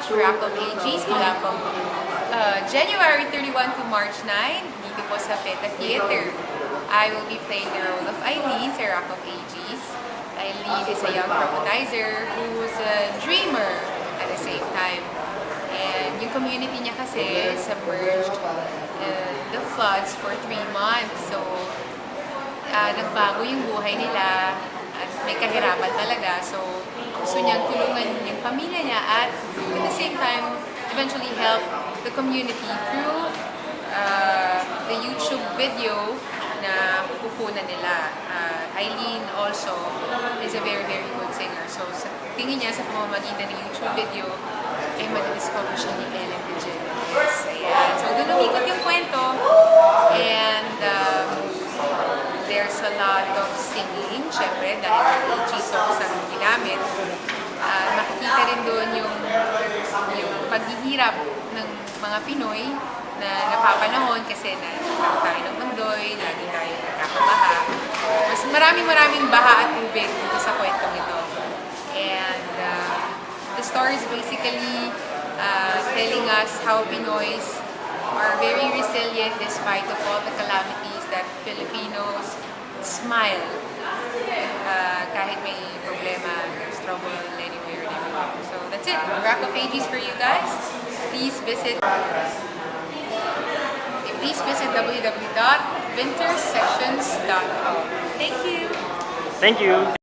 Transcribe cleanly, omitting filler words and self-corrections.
watch Rock of Ages mula po January 31 to March 9 dito po sa PETA Theater. I will be playing the role of Eileen sa Rock of Ages. Eileen is a young privatizer who's a dreamer at the same time. And yung community niya kasi submerged the floods for 3 months. So, nagbago yung buhay nila at may kahirapan talaga. So, gusto niyang tulungan yung pamilya niya at the same time, eventually help the community through the YouTube video na kukunan nila. Eileen also is a very, very good singer. So, sa tingin niya sa pamamagitan ng YouTube video, ay madidiscover siya ni Ellen DeGeneres. Ayan. So, doon umikot yung kwento. And there's a lot of singing, syempre, dahil G-songs ang ginamit. Makikita rin doon yung paghihirap ng mga Pinoy na napapanahon kasi nagkakaroon tayo ng mundoy, lagi tayo nagkakabaha. Mas maraming baha at tubig dito sa kwentong ito. And the story is basically telling us how Pinoys are very resilient despite of all the calamities, that Filipinos smile kahit may problema, there's trouble anywhere. So that's it. Rock of Ages for you guys. Please visit www.wintersessions.com. Thank you. Thank you.